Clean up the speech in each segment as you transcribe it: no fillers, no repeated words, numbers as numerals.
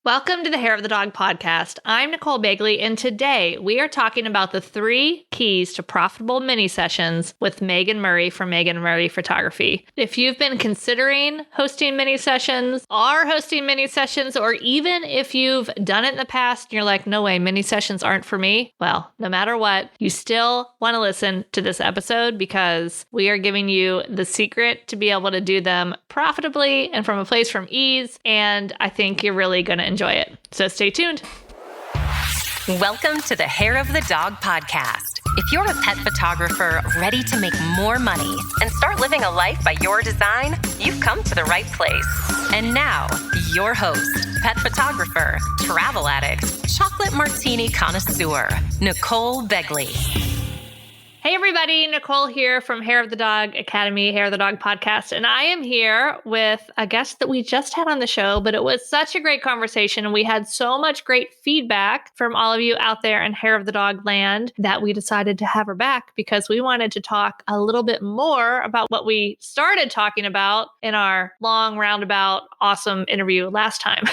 Welcome to the Hair of the Dog podcast. I'm Nicole Begley, and today we are talking about the 3 keys to profitable mini sessions with Megan Murray from Megan Murray Photography. If you've been considering hosting mini sessions, are hosting mini sessions, or even if you've done it in the past and you're like, no way, mini sessions aren't for me, well, no matter what, you still want to listen to this episode because we are giving you the secret to be able to do them profitably and from a place from ease, and I think you're really going to enjoy it. So stay tuned. Welcome to the Hair of the Dog podcast. If you're a pet photographer ready to make more money and start living a life by your design, you've come to the right place. And now, your host, pet photographer, travel addict, chocolate martini connoisseur, Nicole Begley. Hey everybody, Nicole here from Hair of the Dog Academy, Hair of the Dog podcast. And I am here with a guest that we just had on the show, but it was such a great conversation. And we had so much great feedback from all of you out there in Hair of the Dog land that we decided to have her back because we wanted to talk a little bit more about what we started talking about in our long, roundabout, awesome interview last time.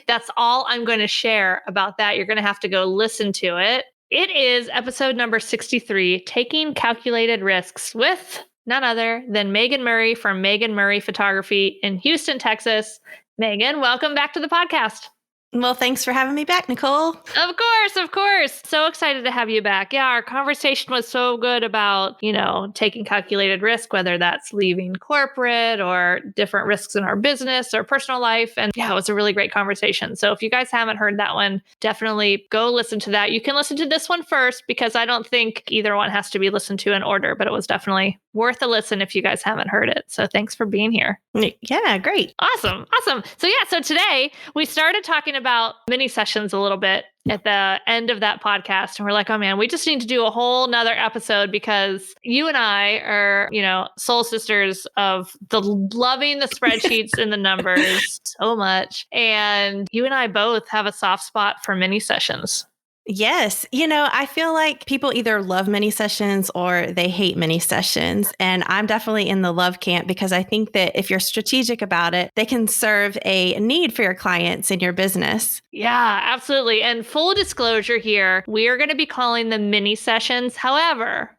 That's all I'm going to share about that. You're going to have to go listen to it. It is episode number 63, Taking Calculated Risks with none other than Megan Murray from Megan Murray Photography in Houston, Texas. Megan, welcome back to the podcast. Well, thanks for having me back, Nicole. Of course, of course. So excited to have you back. Yeah, our conversation was so good about, taking calculated risk, whether that's leaving corporate or different risks in our business or personal life. And yeah, it was a really great conversation. So if you guys haven't heard that one, definitely go listen to that. You can listen to this one first because I don't think either one has to be listened to in order, but it was definitely worth a listen if you guys haven't heard it. So thanks for being here. Yeah, great. Awesome. So today we started talking about mini sessions a little bit at the end of that podcast. And we're like, oh man, we just need to do a whole nother episode because you and I are, soul sisters of the loving the spreadsheets and the numbers so much. And you and I both have a soft spot for mini sessions. Yes. I feel like people either love mini sessions or they hate mini sessions. And I'm definitely in the love camp because I think that if you're strategic about it, they can serve a need for your clients in your business. Yeah, absolutely. And full disclosure here, we are going to be calling them mini sessions. However,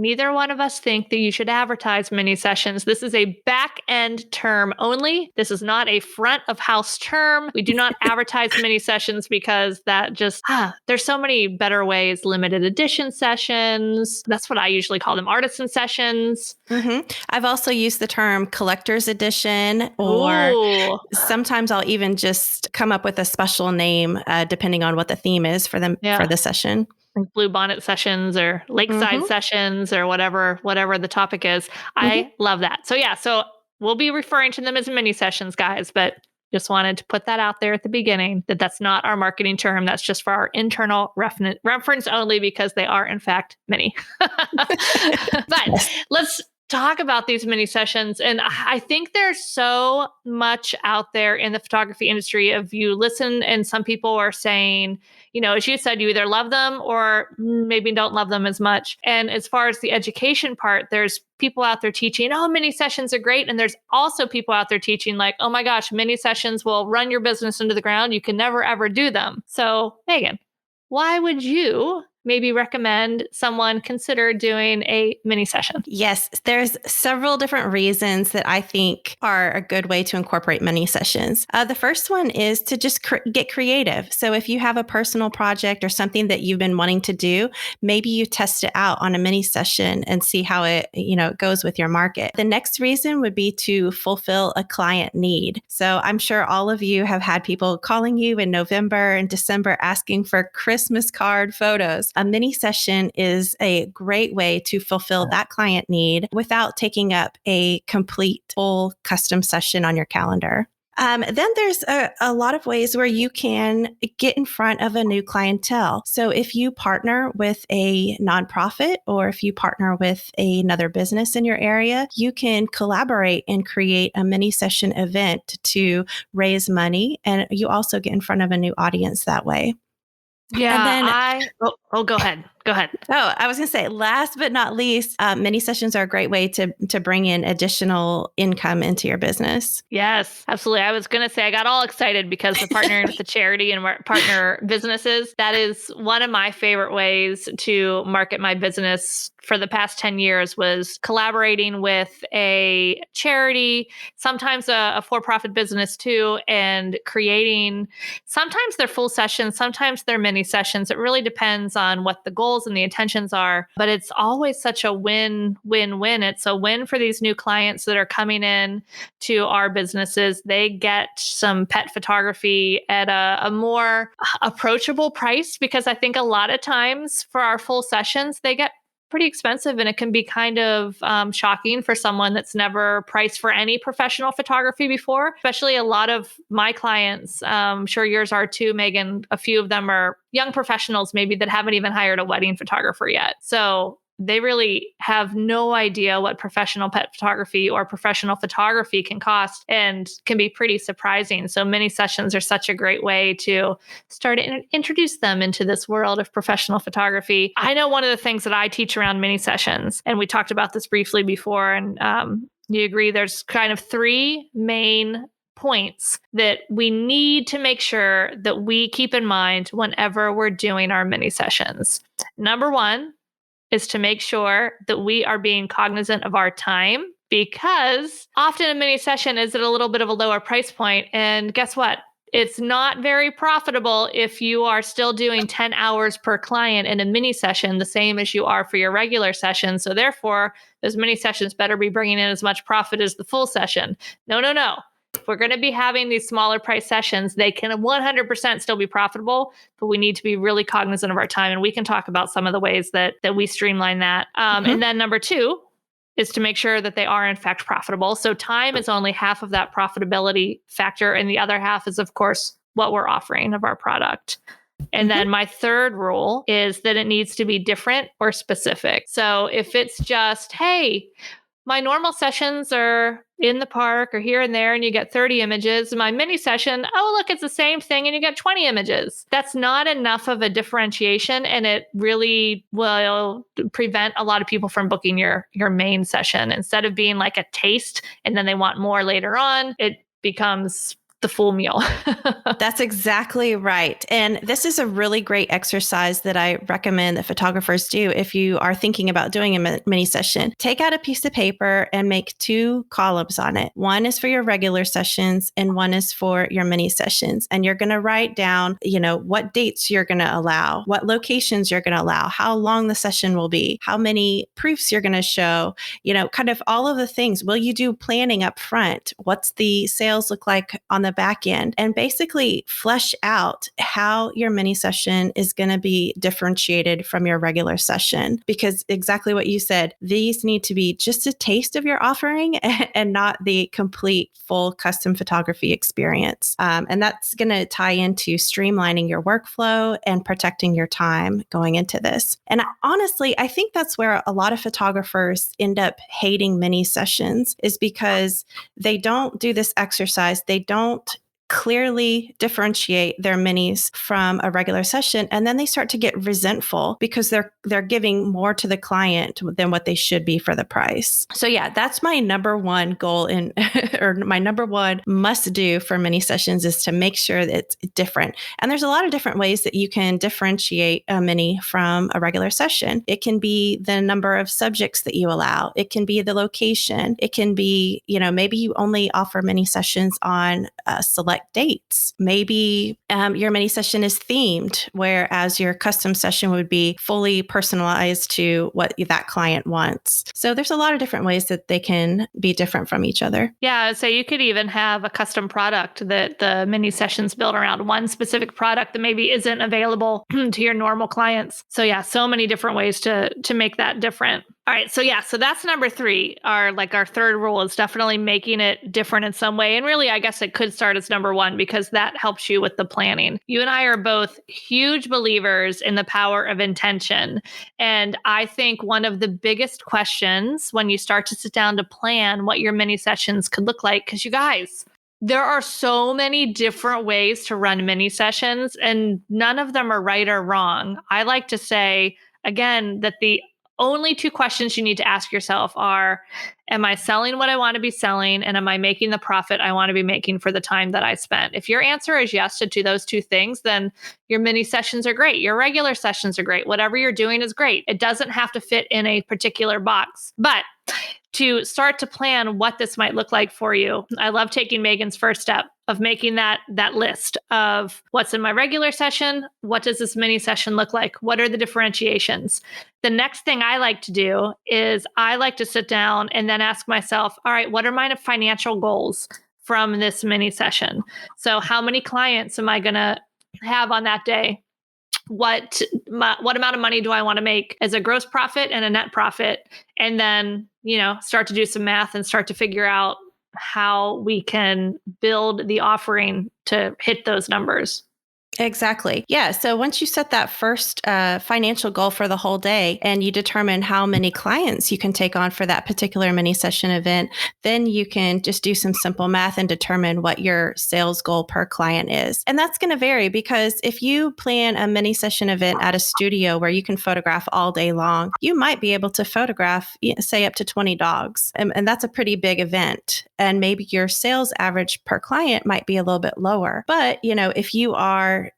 neither one of us think that you should advertise mini sessions. This is a back-end term only. This is not a front of house term. We do not advertise mini sessions because that just, there's so many better ways. Limited edition sessions. That's what I usually call them. Artisan sessions. Mm-hmm. I've also used the term collector's edition, or sometimes I'll even just come up with a special name depending on what the theme is for them for the session. Blue bonnet sessions or lakeside sessions or whatever the topic is. I love that. So we'll be referring to them as mini sessions, guys, but just wanted to put that out there at the beginning that that's not our marketing term. That's just for our internal reference only because they are in fact mini. But let's talk about these mini sessions. And I think there's so much out there in the photography industry of you listen and some people are saying, as you said, you either love them or maybe don't love them as much. And as far as the education part, there's people out there teaching, mini sessions are great. And there's also people out there teaching like, oh my gosh, mini sessions will run your business into the ground. You can never, ever do them. So Megan, why would you maybe recommend someone consider doing a mini session? Yes, there's several different reasons that I think are a good way to incorporate mini sessions. The first one is to just get creative. So if you have a personal project or something that you've been wanting to do, maybe you test it out on a mini session and see how it, goes with your market. The next reason would be to fulfill a client need. So I'm sure all of you have had people calling you in November and December asking for Christmas card photos. A mini session is a great way to fulfill that client need without taking up a complete full custom session on your calendar. Then there's a lot of ways where you can get in front of a new clientele. So if you partner with a nonprofit or if you partner with another business in your area, you can collaborate and create a mini session event to raise money. And you also get in front of a new audience that way. Yeah. And then, go ahead. Go ahead. Oh, I was going to say, last but not least, mini sessions are a great way to bring in additional income into your business. Yes, absolutely. I was going to say, I got all excited because of partnering with the charity and partner businesses. That is one of my favorite ways to market my business for the past 10 years was collaborating with a charity, sometimes a for-profit business too, and creating, sometimes they're full sessions, sometimes they're mini sessions. It really depends on what the goals and the intentions are, but it's always such a win-win-win. It's a win for these new clients that are coming in to our businesses. They get some pet photography at a more approachable price, because I think a lot of times for our full sessions, they get pretty expensive, and it can be kind of shocking for someone that's never priced for any professional photography before. Especially a lot of my clients, I'm sure yours are too, Megan. A few of them are young professionals maybe that haven't even hired a wedding photographer yet. So they really have no idea what professional pet photography or professional photography can cost, and can be pretty surprising. So mini sessions are such a great way to start to introduce them into this world of professional photography. I know one of the things that I teach around mini sessions, and we talked about this briefly before, and you agree there's kind of three main points that we need to make sure that we keep in mind whenever we're doing our mini sessions. Number one is to make sure that we are being cognizant of our time, because often a mini session is at a little bit of a lower price point. And guess what? It's not very profitable if you are still doing 10 hours per client in a mini session, the same as you are for your regular session. So therefore, those mini sessions better be bringing in as much profit as the full session. No. If we're going to be having these smaller price sessions, they can 100% still be profitable, but we need to be really cognizant of our time. And we can talk about some of the ways that we streamline that. And then number two is to make sure that they are in fact profitable. So time is only half of that profitability factor. And the other half is, of course, what we're offering of our product. And then my third rule is that it needs to be different or specific. So if it's just, hey, my normal sessions are in the park or here and there, and you get 30 images. My mini session, oh, look, it's the same thing, and you get 20 images. That's not enough of a differentiation, and it really will prevent a lot of people from booking your main session. Instead of being like a taste, and then they want more later on, it becomes the full meal. That's exactly right. And this is a really great exercise that I recommend that photographers do if you are thinking about doing a mini session. Take out a piece of paper and make 2 columns on it. One is for your regular sessions and one is for your mini sessions. And you're going to write down, what dates you're going to allow, what locations you're going to allow, how long the session will be, how many proofs you're going to show, kind of all of the things. Will you do planning up front? What's the sales look like on the back end? And basically flesh out how your mini session is going to be differentiated from your regular session. Because exactly what you said, these need to be just a taste of your offering and not the complete full custom photography experience. And that's going to tie into streamlining your workflow and protecting your time going into this. And honestly, I think that's where a lot of photographers end up hating mini sessions, is because they don't do this exercise. They don't clearly differentiate their minis from a regular session. And then they start to get resentful because they're giving more to the client than what they should be for the price. So yeah, that's my number one goal or my number one must do for mini sessions, is to make sure that it's different. And there's a lot of different ways that you can differentiate a mini from a regular session. It can be the number of subjects that you allow. It can be the location. It can be, maybe you only offer mini sessions on select dates. Maybe your mini session is themed, whereas your custom session would be fully personalized to what that client wants. So there's a lot of different ways that they can be different from each other. Yeah. So you could even have a custom product that the mini sessions build around one specific product that maybe isn't available to your normal clients. So yeah, so many different ways to make that different. All right. So yeah, so that's number 3. Our third rule is definitely making it different in some way. And really, I guess it could start as number 1, because that helps you with the planning. You and I are both huge believers in the power of intention. And I think one of the biggest questions when you start to sit down to plan what your mini sessions could look like, because you guys, there are so many different ways to run mini sessions, and none of them are right or wrong. I like to say, again, that the only two questions you need to ask yourself are, am I selling what I want to be selling? And am I making the profit I want to be making for the time that I spent? If your answer is yes to those two things, then your mini sessions are great. Your regular sessions are great. Whatever you're doing is great. It doesn't have to fit in a particular box. But to start to plan what this might look like for you, I love taking Megan's first step of making that list of what's in my regular session, what does this mini session look like, what are the differentiations. The next thing I like to do is I like to sit down and then ask myself, all right, what are my financial goals from this mini session? So how many clients am I going to have on that day? What amount of money do I want to make as a gross profit and a net profit? And then, start to do some math and start to figure out how we can build the offering to hit those numbers. Exactly. Yeah. So once you set that first financial goal for the whole day and you determine how many clients you can take on for that particular mini session event, then you can just do some simple math and determine what your sales goal per client is. And that's going to vary because if you plan a mini session event at a studio where you can photograph all day long, you might be able to photograph, say, up to 20 dogs. And that's a pretty big event. And maybe your sales average per client might be a little bit lower. But, if you are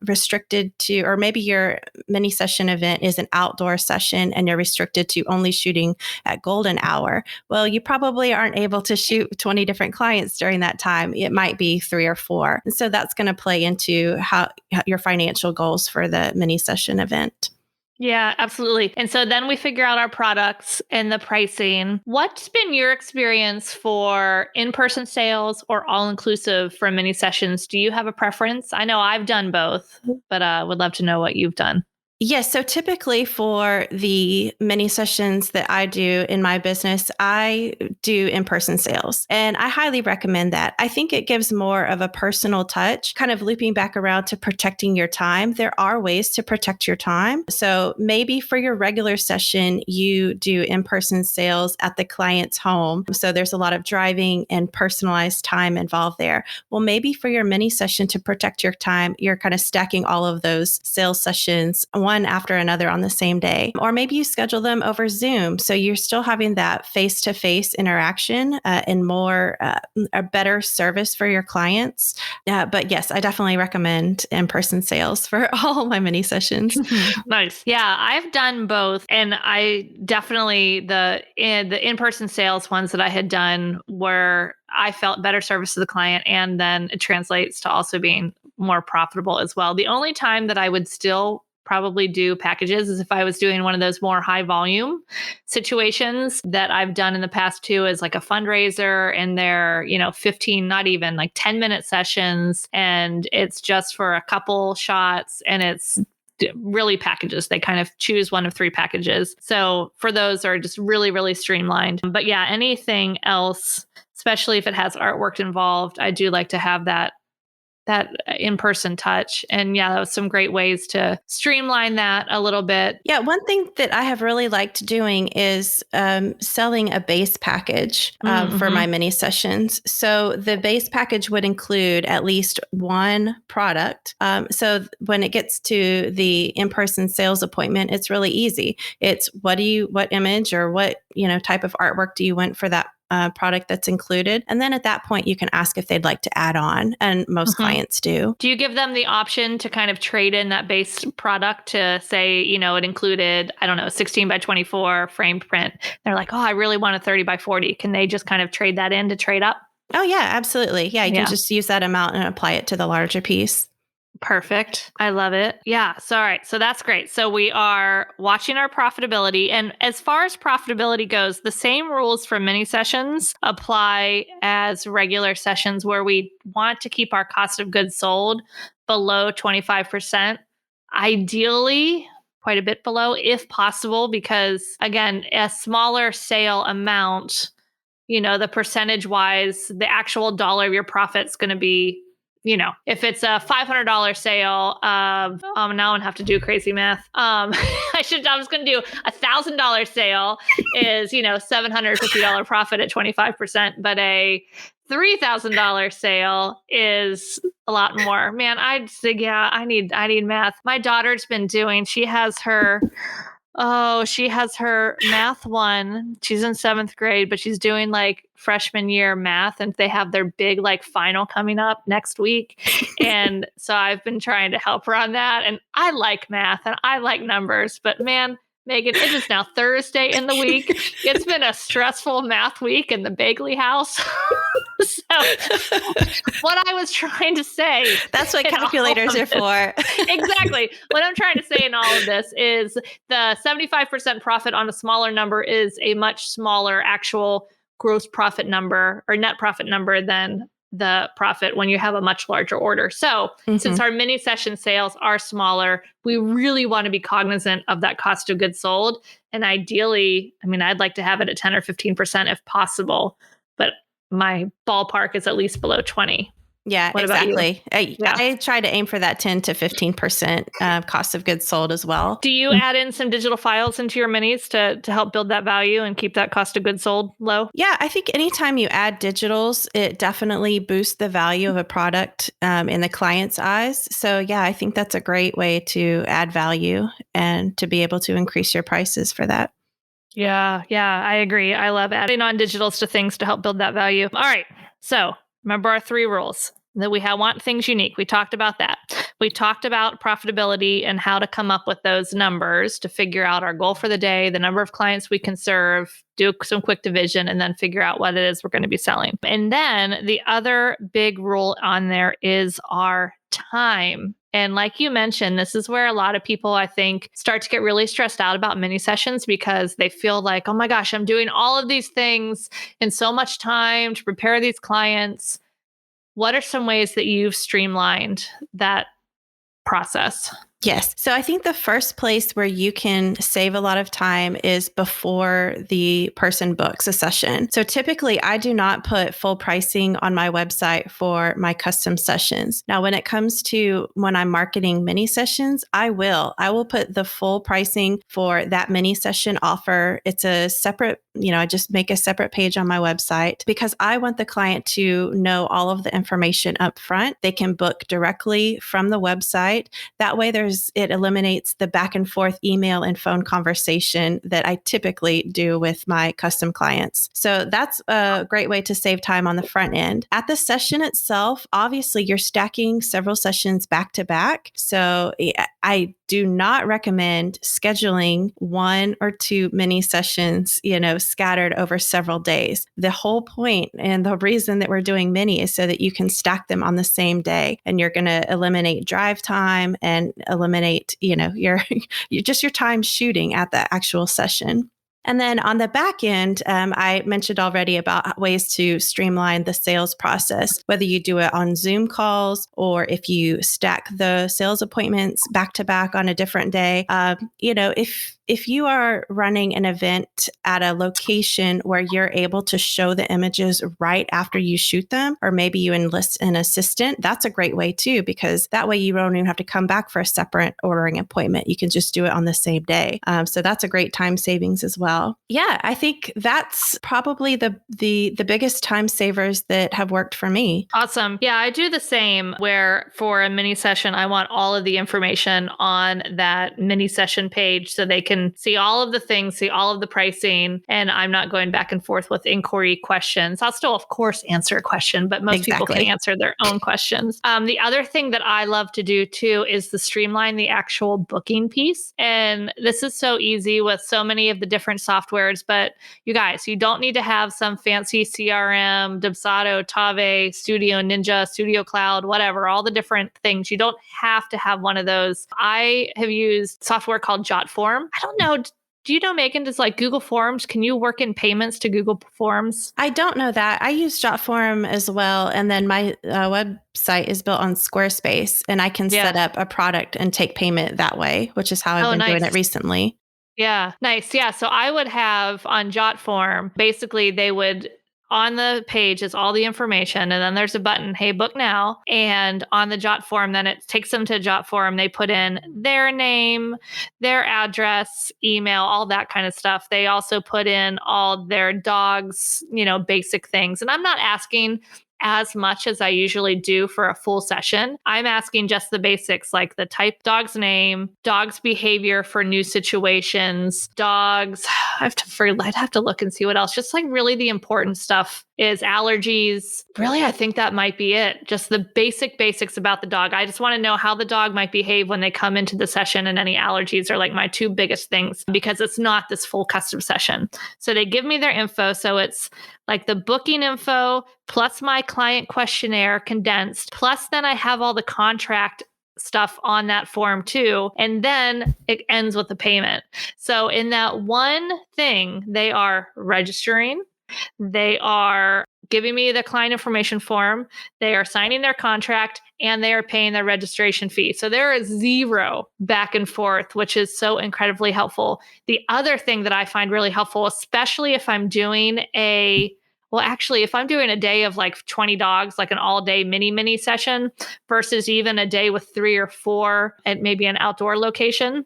restricted to, or maybe your mini session event is an outdoor session and you're restricted to only shooting at golden hour, well, you probably aren't able to shoot 20 different clients during that time. It might be 3 or 4. And so that's going to play into how your financial goals for the mini session event. Yeah, absolutely. And so then we figure out our products and the pricing. What's been your experience for in-person sales or all-inclusive for mini sessions? Do you have a preference? I know I've done both, but would love to know what you've done. Yes. So typically for the mini sessions that I do in my business, I do in-person sales, and I highly recommend that. I think it gives more of a personal touch, kind of looping back around to protecting your time. There are ways to protect your time. So maybe for your regular session, you do in-person sales at the client's home. So there's a lot of driving and personalized time involved there. Well, maybe for your mini session to protect your time, you're kind of stacking all of those sales sessions one after another on the same day. Or maybe you schedule them over Zoom. So you're still having that face-to-face interaction and more, a better service for your clients. But yes, I definitely recommend in-person sales for all my mini sessions. Nice. Yeah, I've done both. And I definitely, the in-person sales ones that I had done were, I felt better service to the client. And then it translates to also being more profitable as well. The only time that I would still probably do packages is if I was doing one of those more high volume situations that I've done in the past too, as like a fundraiser, and they're, 15, not even like 10-minute sessions. And it's just for a couple shots and it's really packages. They kind of choose one of 3 packages. So for those are just really, really streamlined. But yeah, anything else, especially if it has artwork involved, I do like to have that in-person touch. And yeah, that was some great ways to streamline that a little bit. Yeah, one thing that I have really liked doing is selling a base package for my mini sessions. So the base package would include at least one product. So when it gets to the in-person sales appointment, it's really easy. It's what image or what type of artwork do you want for that product that's included. And then at that point, you can ask if they'd like to add on. And most clients do. Do you give them the option to kind of trade in that base product to say, it included, 16 by 24 framed print? They're like, oh, I really want a 30 by 40. Can they just kind of trade that in to trade up? Oh, yeah, absolutely. Yeah, you can just use that amount and apply it to the larger piece. Perfect. I love it. Yeah. So, all right. So that's great. So we are watching our profitability. And as far as profitability goes, the same rules for mini sessions apply as regular sessions, where we want to keep our cost of goods sold below 25%. Ideally, quite a bit below if possible, because again, a smaller sale amount, the percentage wise, the actual dollar of your profit is going to be, if it's a $500 sale, now I'm gonna have to do crazy math. I was going to do $1,000 sale is, $750 profit at 25%, but a $3,000 sale is a lot more. Man, I'd say, I need math. My daughter's been she has her Oh, she has her math one. She's in 7th grade, but she's doing like freshman year math, and they have their big like final coming up next week. And so I've been trying to help her on that. And I like math and I like numbers, but man, Megan, it is now Thursday in the week. It's been a stressful math week in the Begley house. So what I was trying to say. That's what calculators are for. Exactly. What I'm trying to say in all of this is the 75% profit on a smaller number is a much smaller actual gross profit number or net profit number than the profit when you have a much larger order. So since our mini session sales are smaller, we really want to be cognizant of that cost of goods sold. And ideally, I mean, I'd like to have it at 10 or 15% if possible, but my ballpark is at least below 20. Yeah, what exactly. I try to aim for that 10 to 15% cost of goods sold as well. Do you add in some digital files into your minis to help build that value and keep that cost of goods sold low? Yeah, I think anytime you add digitals, it definitely boosts the value of a product in the client's eyes. So yeah, I think that's a great way to add value and to be able to increase your prices for that. Yeah, I agree. I love adding on digitals to things to help build that value. All right. So remember our 3 rules that we want things unique. We talked about that. We talked about profitability and how to come up with those numbers to figure out our goal for the day, the number of clients we can serve, do some quick division, and then figure out what it is we're going to be selling. And then the other big rule on there is our time. And like you mentioned, this is where a lot of people, I think, start to get really stressed out about mini sessions because they feel like, oh my gosh, I'm doing all of these things in so much time to prepare these clients. What are some ways that you've streamlined that process? Yes. So I think the first place where you can save a lot of time is before the person books a session. So typically, I do not put full pricing on my website for my custom sessions. Now, when it comes to when I'm marketing mini sessions, I will put the full pricing for that mini session offer. It's a separate, I just make a separate page on my website because I want the client to know all of the information up front. They can book directly from the website. That way it eliminates the back and forth email and phone conversation that I typically do with my custom clients. So that's a great way to save time on the front end. At the session itself, obviously you're stacking several sessions back to back. So I do not recommend scheduling 1 or 2 mini sessions, scattered over several days. The whole point and the reason that we're doing mini is so that you can stack them on the same day, and you're going to eliminate drive time and eliminate, your time shooting at the actual session. And then on the back end, I mentioned already about ways to streamline the sales process, whether you do it on Zoom calls or if you stack the sales appointments back to back on a different day. If you are running an event at a location where you're able to show the images right after you shoot them, or maybe you enlist an assistant, that's a great way too, because that way you don't even have to come back for a separate ordering appointment. You can just do it on the same day. So that's a great time savings as well. Yeah, I think that's probably the biggest time savers that have worked for me. Awesome. Yeah, I do the same where for a mini session, I want all of the information on that mini session page so they can see all of the things, see all of the pricing, and I'm not going back and forth with inquiry questions. I'll still, of course, answer a question, but most people can answer their own questions. The other thing that I love to do too is to streamline the actual booking piece. And this is so easy with so many of the different softwares, but you guys, you don't need to have some fancy CRM, Dubsado, Tave, Studio Ninja, Studio Cloud, whatever, all the different things. You don't have to have one of those. I have used software called JotForm. I don't know. Do you know, Megan, does like Google Forms, can you work in payments to Google Forms? I don't know that. I use JotForm as well. And then my website is built on Squarespace, and I can set up a product and take payment that way, which is how I've been doing it recently. Yeah, nice. Yeah. So I would have on JotForm, basically they would, on the page is all the information, and then there's a button, hey, book now. And on the JotForm, then it takes them to JotForm. They put in their name, their address, email, all that kind of stuff. They also put in all their dogs, basic things. And I'm not asking as much as I usually do for a full session. I'm asking just the basics, like the type, dog's name, dog's behavior for new situations, dogs. I'd have to look and see what else. Just like really the important stuff is allergies. Really, I think that might be it. Just the basics about the dog. I just want to know how the dog might behave when they come into the session, and any allergies are like my two biggest things, because it's not this full custom session. So they give me their info. So it's like the booking info plus my client questionnaire condensed, plus then I have all the contract stuff on that form too. And then it ends with the payment. So in that one thing, they are registering, they are giving me the client information form, they are signing their contract, and they are paying their registration fee. So there is zero back and forth, which is so incredibly helpful. The other thing that I find really helpful, especially if I'm doing if I'm doing a day of like 20 dogs, like an all day mini session versus even a day with 3 or 4 at maybe an outdoor location,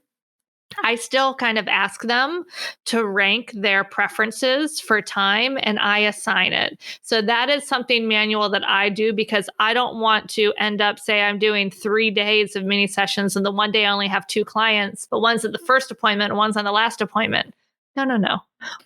I still kind of ask them to rank their preferences for time, and I assign it. So that is something manual that I do, because I don't want to end up, say I'm doing 3 days of mini sessions and the one day I only have 2 clients, but one's at the first appointment and one's on the last appointment. No.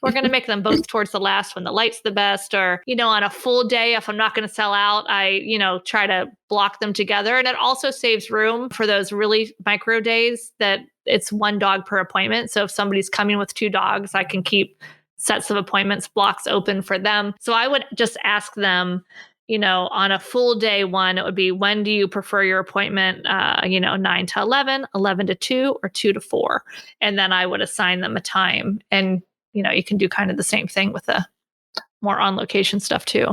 We're going to make them both towards the last when the light's the best, or, on a full day, if I'm not going to sell out, I, try to block them together. And it also saves room for those really micro days that it's 1 dog per appointment. So if somebody's coming with 2 dogs, I can keep sets of appointments blocks open for them. So I would just ask them, on a full day one, it would be, when do you prefer your appointment? 9 to 11, 11 to 2, or 2 to 4. And then I would assign them a time. And, you can do kind of the same thing with the more on location stuff too.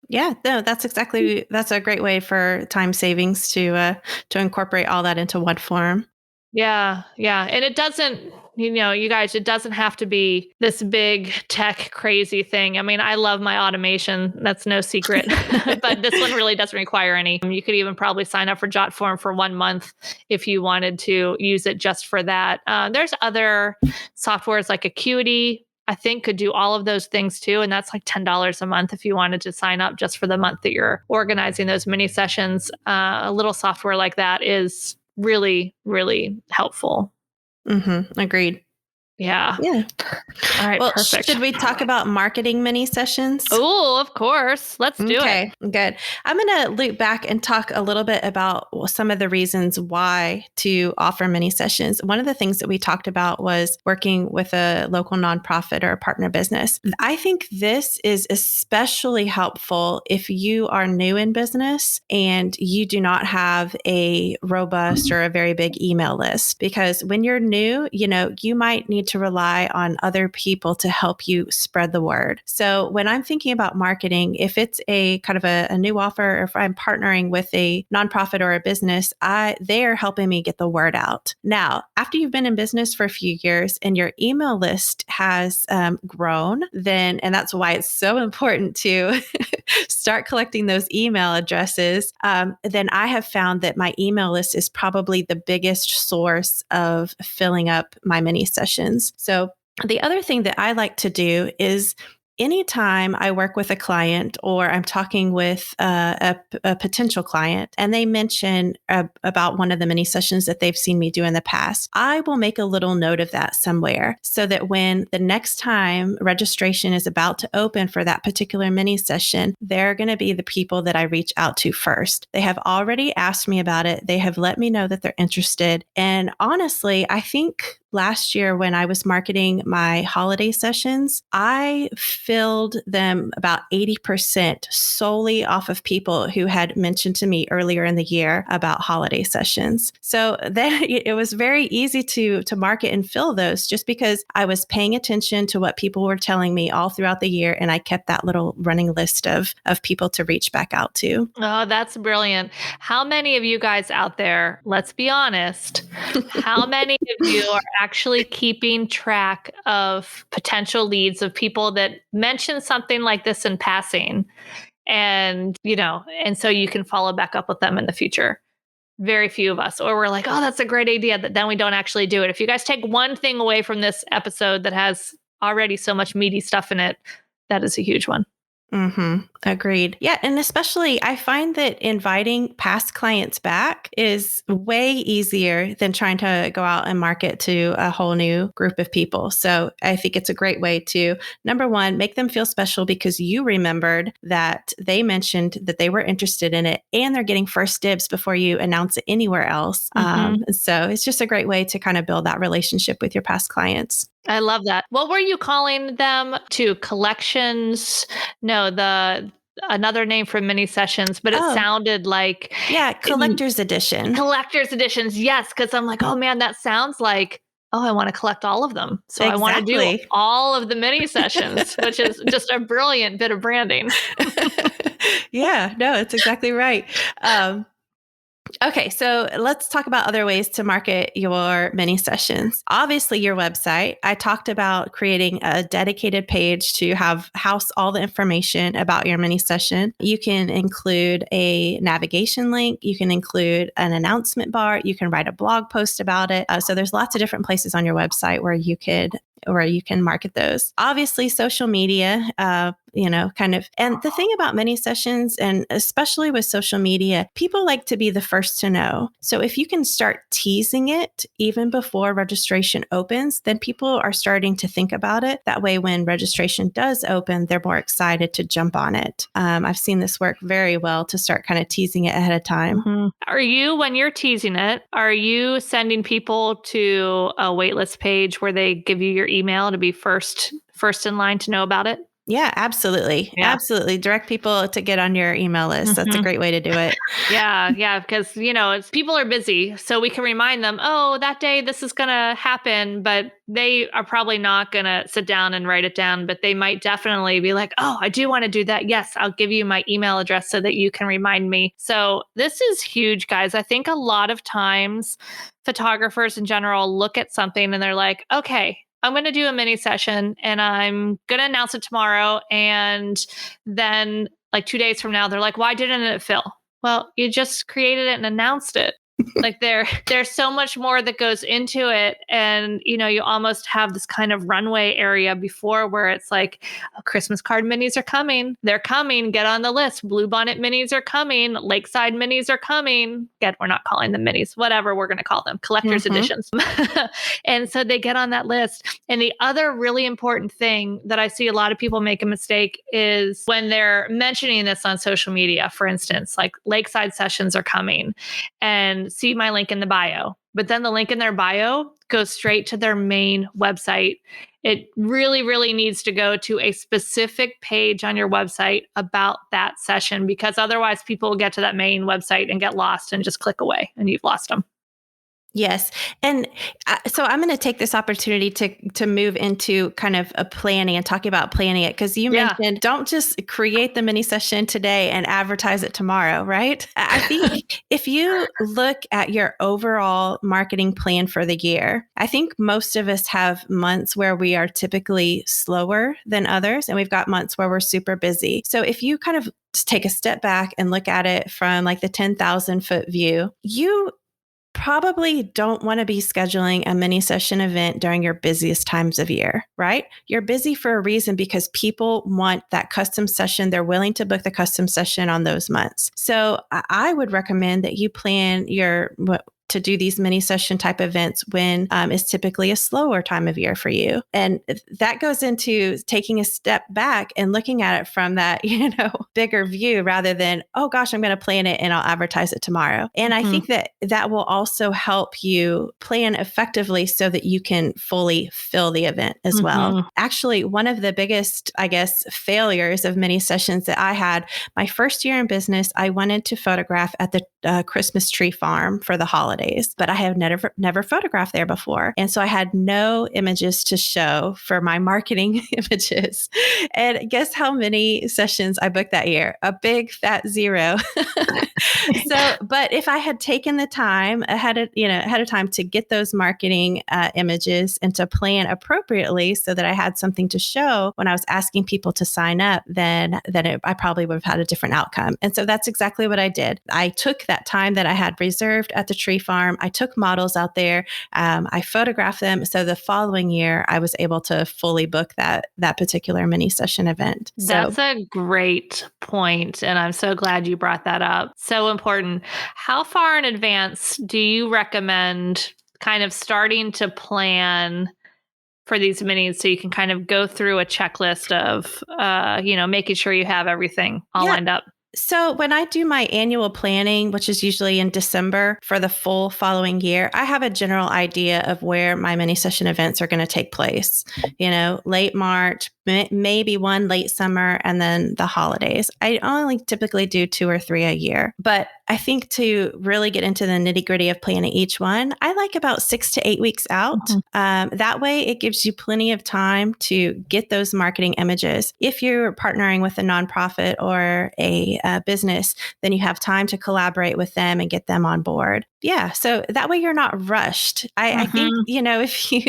Yeah, no, that's a great way for time savings to incorporate all that into one form. Yeah. And it doesn't, you guys, it doesn't have to be this big tech crazy thing. I mean, I love my automation. That's no secret, but this one really doesn't require any. You could even probably sign up for JotForm for 1 month if you wanted to use it just for that. There's other softwares like Acuity, I think, could do all of those things too. And that's like $10 a month if you wanted to sign up just for the month that you're organizing those mini sessions. A little software like that is really, really helpful. Agreed. Yeah. All right. Well, perfect. Should we talk about marketing mini sessions? Oh, of course. Let's do it. Okay, good. I'm going to loop back and talk a little bit about some of the reasons why to offer mini sessions. One of the things that we talked about was working with a local nonprofit or a partner business. I think this is especially helpful if you are new in business and you do not have a robust or a very big email list, because when you're new, you might need to rely on other people to help you spread the word. So when I'm thinking about marketing, if it's a kind of a new offer, or if I'm partnering with a nonprofit or a business, they are helping me get the word out. Now, after you've been in business for a few years and your email list has grown, and that's why it's so important to start collecting those email addresses, then I have found that my email list is probably the biggest source of filling up my mini sessions. So the other thing that I like to do is, anytime I work with a client or I'm talking with a potential client and they mention about one of the mini sessions that they've seen me do in the past, I will make a little note of that somewhere, so that when the next time registration is about to open for that particular mini session, they're going to be the people that I reach out to first. They have already asked me about it. They have let me know that they're interested. And honestly, I think last year when I was marketing my holiday sessions, I filled them about 80% solely off of people who had mentioned to me earlier in the year about holiday sessions. So then it was very easy to market and fill those, just because I was paying attention to what people were telling me all throughout the year. And I kept that little running list of people to reach back out to. Oh, that's brilliant. How many of you guys out there, let's be honest, how many of you are actually keeping track of potential leads of people that mention something like this in passing, and so you can follow back up with them in the future? Very few of us. Or we're like, oh, that's a great idea, but then we don't actually do it. If you guys take one thing away from this episode that has already so much meaty stuff in it, that is a huge one. Agreed. Yeah. And especially, I find that inviting past clients back is way easier than trying to go out and market to a whole new group of people. So I think it's a great way to, number one, make them feel special because you remembered that they mentioned that they were interested in it and they're getting first dibs before you announce it anywhere else. So it's just a great way to kind of build that relationship with your past clients. I love that. What were you calling them to collections? No, another name for mini sessions, but it sounded like collector's edition. Collector's editions. Yes, because I'm like, oh man, that sounds like I want to collect all of them. So I want to do all of the mini sessions, which is just a brilliant bit of branding. Yeah, no, it's exactly right. Okay, so let's talk about other ways to market your mini sessions. Obviously, your website. I talked about creating a dedicated page to house all the information about your mini session. You can include a navigation link. You can include an announcement bar. You can write a blog post about it. So there's lots of different places on your website where you can market those. Obviously, social media, and the thing about mini sessions, and especially with social media, people like to be the first to know. So if you can start teasing it even before registration opens, then people are starting to think about it. That way, when registration does open, they're more excited to jump on it. I've seen this work very well to start kind of teasing it ahead of time. Are you, when you're teasing it, are you sending people to a waitlist page where they give you your email to be first in line to know about it? Yeah, absolutely. Yeah. Absolutely. Direct people to get on your email list. That's a great way to do it. Yeah. Because, people are busy. So we can remind them, that day this is going to happen, but they are probably not going to sit down and write it down, but they might definitely be like, I do want to do that. Yes, I'll give you my email address so that you can remind me. So this is huge, guys. I think a lot of times photographers in general look at something and they're like, okay, I'm going to do a mini session and I'm going to announce it tomorrow. And then like 2 days from now, they're like, why didn't it fill? Well, you just created it and announced it. Like there's so much more that goes into it. And, you almost have this kind of runway area before where it's like, Christmas card minis are coming. They're coming. Get on the list. Bluebonnet minis are coming. Lakeside minis are coming. We're not calling them minis, whatever we're going to call them, collector's editions. And so they get on that list. And the other really important thing that I see a lot of people make a mistake is when they're mentioning this on social media, for instance, like Lakeside sessions are coming and see my link in the bio. But then the link in their bio goes straight to their main website. It really, really needs to go to a specific page on your website about that session, because otherwise people will get to that main website and get lost and just click away and you've lost them. Yes. And so I'm going to take this opportunity to move into kind of a planning and talking about planning it. Because you mentioned don't just create the mini session today and advertise it tomorrow, right? I think if you look at your overall marketing plan for the year, I think most of us have months where we are typically slower than others. And we've got months where we're super busy. So if you kind of take a step back and look at it from like the 10,000 foot view, you probably don't want to be scheduling a mini session event during your busiest times of year, right? You're busy for a reason because people want that custom session. They're willing to book the custom session on those months. So I would recommend that you plan to do these mini session type events when is typically a slower time of year for you. And that goes into taking a step back and looking at it from that, bigger view rather than, oh gosh, I'm going to plan it and I'll advertise it tomorrow. And I think that will also help you plan effectively so that you can fully fill the event as well. Actually, one of the biggest, failures of mini sessions that I had, my first year in business, I wanted to photograph at the Christmas tree farm for the holidays, but I have never photographed there before. And so I had no images to show for my marketing images. And guess how many sessions I booked that year? A big fat 0. But if I had taken the time ahead of time to get those marketing images and to plan appropriately so that I had something to show when I was asking people to sign up, then I probably would have had a different outcome. And so that's exactly what I did. I took that that time that I had reserved at the tree farm. I took models out there. I photographed them. So the following year, I was able to fully book that particular mini session event. That's a great point, and I'm so glad you brought that up. So important. How far in advance do you recommend kind of starting to plan for these minis so you can kind of go through a checklist of, making sure you have everything all lined up? So when I do my annual planning, which is usually in December for the full following year, I have a general idea of where my mini session events are going to take place. Late March, maybe one late summer, and then the holidays. I only typically do 2 or 3 a year. But I think to really get into the nitty gritty of planning each one, I like about 6 to 8 weeks out. Mm-hmm. That way it gives you plenty of time to get those marketing images. If you're partnering with a nonprofit or a business, then you have time to collaborate with them and get them on board. Yeah. So that way you're not rushed. I think, if you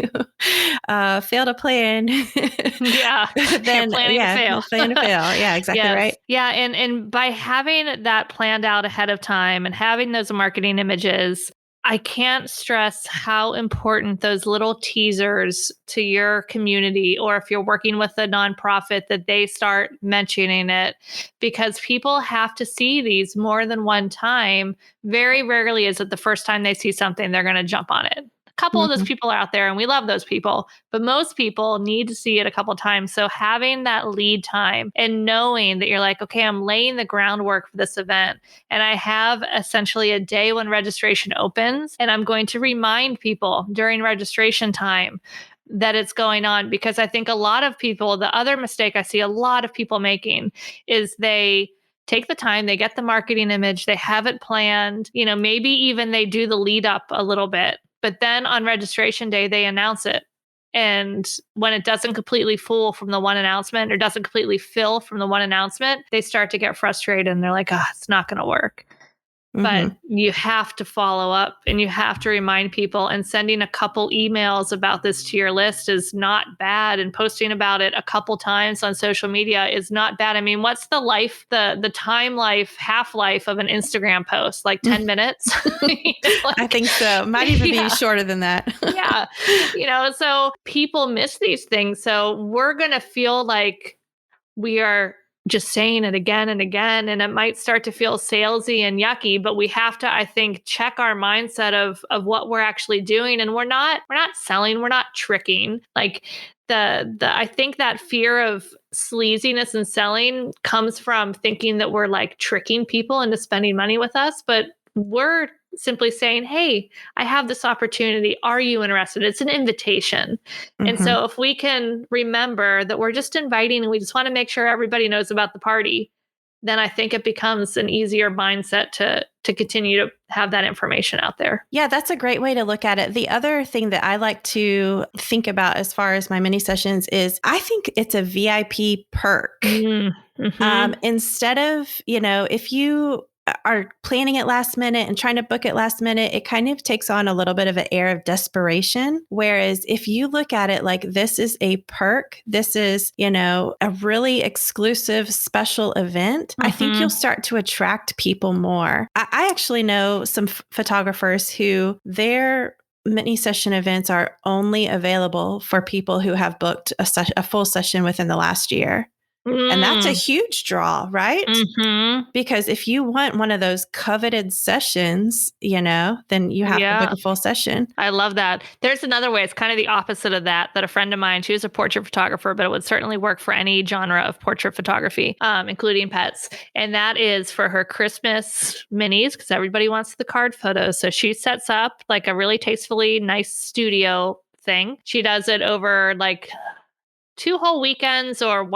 fail to plan, then planning to fail. Plan to fail. Yeah, exactly. Yes. Right. Yeah. And by having that planned out ahead of time and having those marketing images, I can't stress how important those little teasers to your community, or if you're working with a nonprofit, that they start mentioning it, because people have to see these more than one time. Very rarely is it the first time they see something, they're going to jump on it. Couple of those people are out there and we love those people, but most people need to see it a couple of times. So having that lead time and knowing that you're like, okay, I'm laying the groundwork for this event and I have essentially a day when registration opens, and I'm going to remind people during registration time that it's going on. Because I think a lot of people, the other mistake I see a lot of people making is they take the time, they get the marketing image, they have it planned, maybe even they do the lead up a little bit. But then on registration day, they announce it. And when it doesn't completely fool from the one announcement, or doesn't completely fill from the one announcement, they start to get frustrated and they're like, it's not going to work. But you have to follow up and you have to remind people, and sending a couple emails about this to your list is not bad. And posting about it a couple times on social media is not bad. I mean, what's the time life, half-life of an Instagram post? Like 10 minutes? I think so. Might even be shorter than that. So people miss these things. So we're going to feel like we are just saying it again and again, and it might start to feel salesy and yucky, but we have to, I think, check our mindset of what we're actually doing. And we're not selling, we're not tricking. Like I think that fear of sleaziness and selling comes from thinking that we're like tricking people into spending money with us, but we're simply saying, hey, I have this opportunity. Are you interested? It's an invitation. And so if we can remember that we're just inviting and we just want to make sure everybody knows about the party, then I think it becomes an easier mindset to continue to have that information out there. Yeah, that's a great way to look at it. The other thing that I like to think about as far as my mini sessions is I think it's a VIP perk. Instead of, if you are planning it last minute and trying to book it last minute, it kind of takes on a little bit of an air of desperation. Whereas if you look at it like this is a perk, this is, a really exclusive special event, I think you'll start to attract people more. I actually know some photographers who their mini session events are only available for people who have booked a full session within the last year. And that's a huge draw, right? Because if you want one of those coveted sessions, then you have to book a full session. I love that. There's another way. It's kind of the opposite of that a friend of mine, she was a portrait photographer, but it would certainly work for any genre of portrait photography, including pets. And that is for her Christmas minis, because everybody wants the card photos. So she sets up like a really tastefully nice studio thing. She does it over like 2 whole weekends, or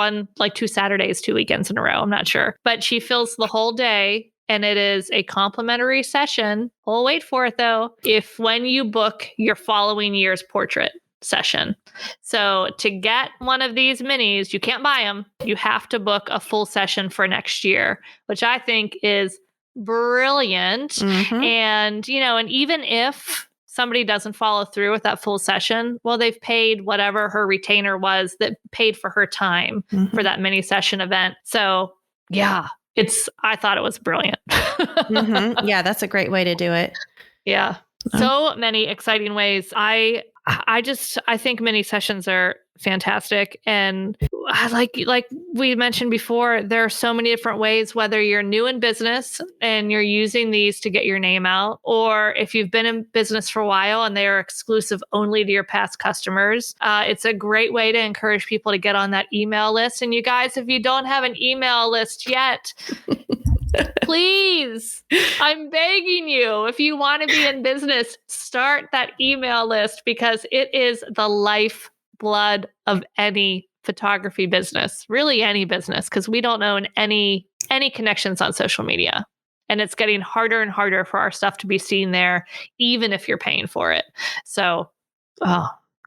2 Saturdays, 2 weekends in a row. I'm not sure. But she fills the whole day, and it is a complimentary session. We'll wait for it though. If when you book your following year's portrait session. So to get one of these minis, you can't buy them. You have to book a full session for next year, which I think is brilliant. And, and even if somebody doesn't follow through with that full session, well, they've paid whatever her retainer was that paid for her time for that mini session event. So yeah, I thought it was brilliant. Yeah, that's a great way to do it. Yeah. So many exciting ways. I think mini sessions are fantastic. And like we mentioned before, there are so many different ways, whether you're new in business and you're using these to get your name out, or if you've been in business for a while and they are exclusive only to your past customers. It's a great way to encourage people to get on that email list. And you guys, if you don't have an email list yet, please, I'm begging you, if you want to be in business, start that email list, because it is the lifeblood of any photography business, really any business, because we don't own any connections on social media. And it's getting harder and harder for our stuff to be seen there, even if you're paying for it. So,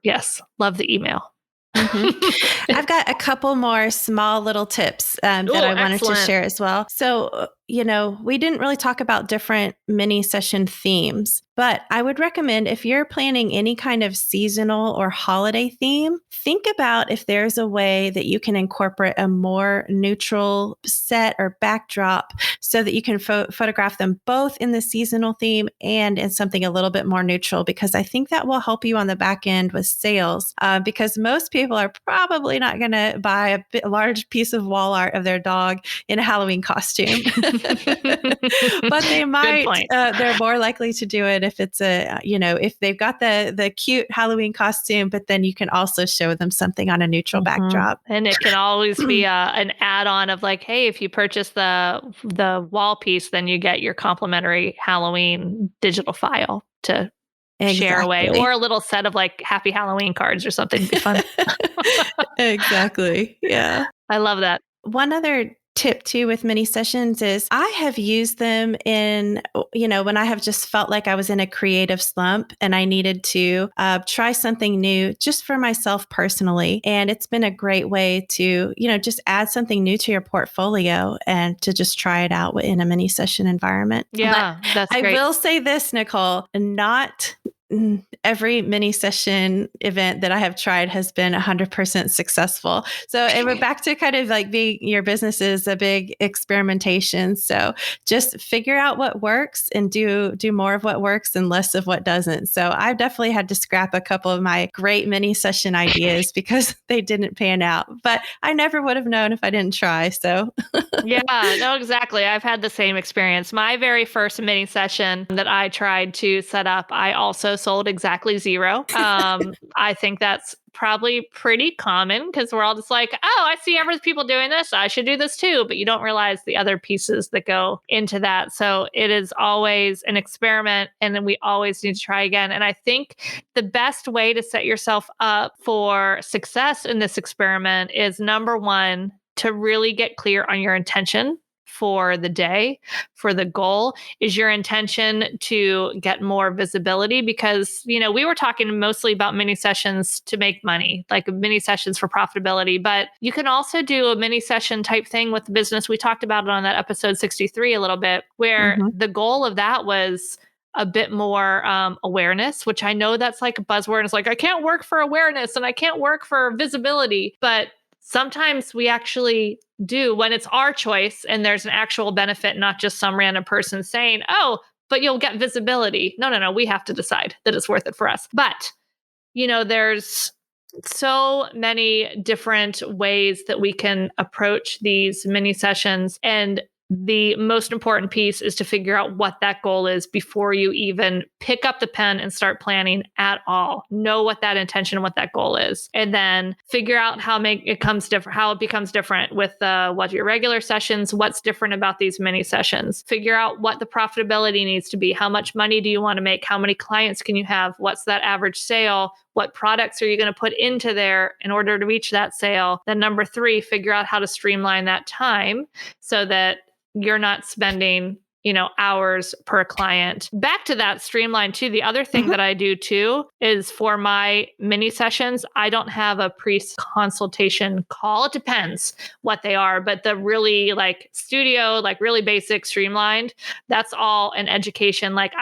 yes, love the email. I've got a couple more small little tips that I wanted to share as well. So, we didn't really talk about different mini session themes, but I would recommend, if you're planning any kind of seasonal or holiday theme, think about if there's a way that you can incorporate a more neutral set or backdrop so that you can photograph them both in the seasonal theme and in something a little bit more neutral, because I think that will help you on the back end with sales, because most people are probably not going to buy a large piece of wall art of their dog in a Halloween costume. But they might, they're more likely to do it if it's if they've got the cute Halloween costume, but then you can also show them something on a neutral backdrop. And it can always be an add-on of like, hey, if you purchase the wall piece, then you get your complimentary Halloween digital file to share away, or a little set of like happy Halloween cards or something. It'd be fun. Exactly. Yeah. I love that. One other tip too with mini sessions is I have used them in, when I have just felt like I was in a creative slump and I needed to try something new just for myself personally. And it's been a great way to, just add something new to your portfolio and to just try it out in a mini session environment. Yeah, but that's great. I will say this, Nicole, not every mini session event that I have tried has been 100% successful. So it went back to kind of like being your business is a big experimentation. So just figure out what works and do more of what works and less of what doesn't. So I've definitely had to scrap a couple of my great mini session ideas because they didn't pan out, but I never would have known if I didn't try. So yeah, no, exactly. I've had the same experience. My very first mini session that I tried to set up, I also sold exactly zero. I think that's probably pretty common because we're all just like, oh, I see other people doing this, I should do this too. But you don't realize the other pieces that go into that. So it is always an experiment, and then we always need to try again. And I think the best way to set yourself up for success in this experiment is, number one, to really get clear on your intention for the day, for the goal. Is your intention to get more visibility? Because, we were talking mostly about mini sessions to make money, like mini sessions for profitability, but you can also do a mini session type thing with the business. We talked about it on that episode 63 a little bit, where the goal of that was a bit more awareness, which I know that's like a buzzword. And it's like, I can't work for awareness and I can't work for visibility, but sometimes we actually do when it's our choice and there's an actual benefit, not just some random person saying, oh, but you'll get visibility. No, we have to decide that it's worth it for us. But, there's so many different ways that we can approach these mini sessions. And the most important piece is to figure out what that goal is before you even pick up the pen and start planning at all. Know what that intention and what that goal is, and then figure out how it becomes different with what your regular sessions. What's different about these mini sessions? Figure out what the profitability needs to be. How much money do you want to make? How many clients can you have? What's that average sale? What products are you going to put into there in order to reach that sale? Then number 3, figure out how to streamline that time so that you're not spending, hours per client. Back to that streamline too. The other thing that I do too is for my mini sessions, I don't have a pre-consultation call. It depends what they are, but the really like studio, like really basic streamlined, that's all an education. Like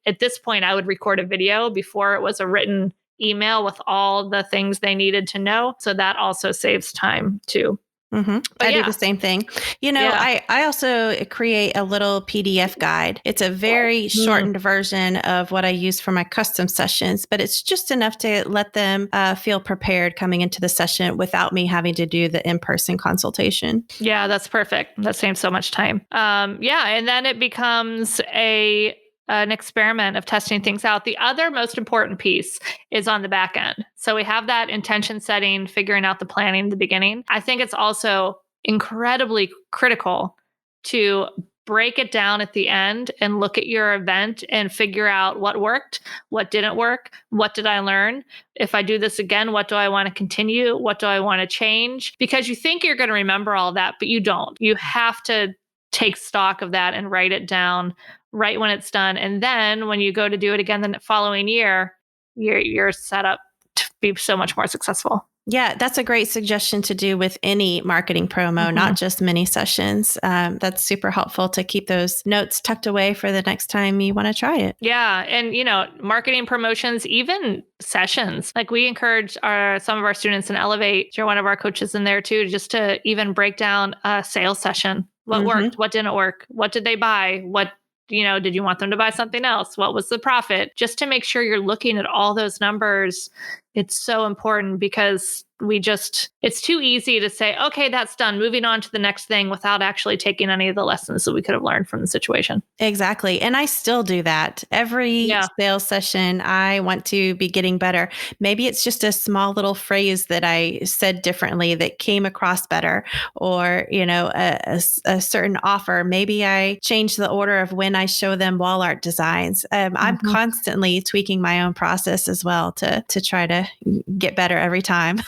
at this point, I would record a video before it was a written email with all the things they needed to know. So that also saves time too. Mm-hmm. I do the same thing. I also create a little PDF guide. It's a very shortened version of what I use for my custom sessions, but it's just enough to let them feel prepared coming into the session without me having to do the in-person consultation. Yeah, that's perfect. That saves so much time. And then it becomes an experiment of testing things out. The other most important piece is on the back end. So we have that intention setting, figuring out the planning in the beginning. I think it's also incredibly critical to break it down at the end and look at your event and figure out what worked, what didn't work, what did I learn? If I do this again, what do I want to continue? What do I want to change? Because you think you're going to remember all that, but you don't. You have to take stock of that and write it down right when it's done. And then when you go to do it again the following year, you're set up to be so much more successful. Yeah, that's a great suggestion to do with any marketing promo, not just mini sessions. That's super helpful to keep those notes tucked away for the next time you want to try it. Yeah. And, marketing promotions, even sessions, like we encourage some of our students in Elevate, you're one of our coaches in there too, just to even break down a sales session. What worked? What didn't work? What did they buy? What did you want them to buy something else? What was the profit? Just to make sure you're looking at all those numbers. It's so important because it's too easy to say, okay, that's done, moving on to the next thing without actually taking any of the lessons that we could have learned from the situation. Exactly. And I still do that. Every sales session, I want to be getting better. Maybe it's just a small little phrase that I said differently that came across better, or, a certain offer. Maybe I changed the order of when I show them wall art designs. I'm constantly tweaking my own process as well to try to get better every time.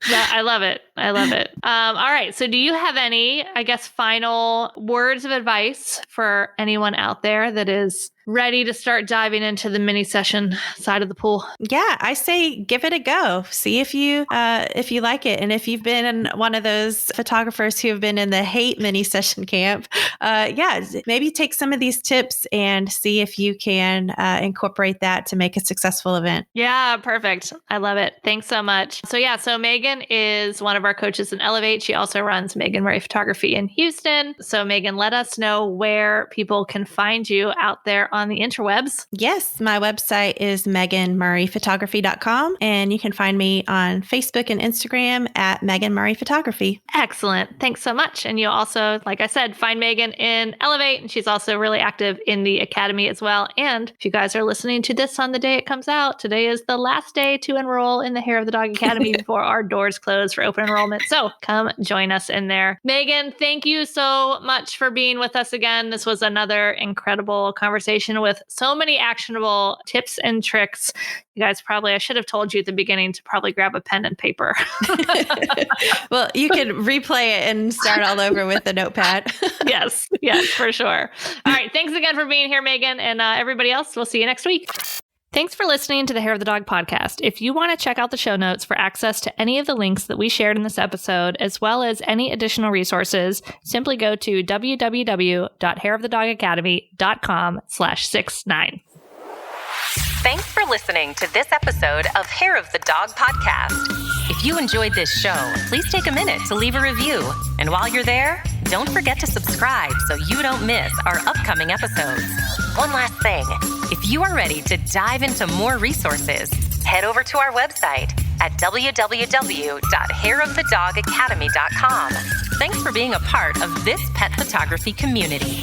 Yeah, I love it. All right. So do you have any, final words of advice for anyone out there that is ready to start diving into the mini session side of the pool? Yeah, I say give it a go. See if you like it. And if you've been one of those photographers who have been in the hate mini session camp, maybe take some of these tips and see if you can incorporate that to make a successful event. Yeah, perfect. I love it. Thanks so much. So Megan is one of our coaches in Elevate. She also runs Megan Murray Photography in Houston. So Megan, let us know where people can find you out there on the interwebs. Yes, my website is meganmurrayphotography.com, and you can find me on Facebook and Instagram at Megan Murray Photography. Excellent. Thanks so much. And you'll also, like I said, find Megan in Elevate, and she's also really active in the Academy as well. And if you guys are listening to this on the day it comes out, today is the last day to enroll in the Hair of the Dog Academy before our doors close for open enrollment. So come join us in there. Megan, thank you so much for being with us again. This was another incredible conversation with so many actionable tips and tricks. You guys I should have told you at the beginning to probably grab a pen and paper. Well, you can replay it and start all over with a notepad. Yes, for sure. All right. Thanks again for being here, Megan. And everybody else, we'll see you next week. Thanks for listening to the Hair of the Dog podcast. If you want to check out the show notes for access to any of the links that we shared in this episode, as well as any additional resources, simply go to www.hairofthedogacademy.com/69. Thanks for listening to this episode of Hair of the Dog podcast. If you enjoyed this show, please take a minute to leave a review. And while you're there, don't forget to subscribe so you don't miss our upcoming episodes. One last thing, if you are ready to dive into more resources, head over to our website at www.hairofthedogacademy.com. Thanks for being a part of this pet photography community.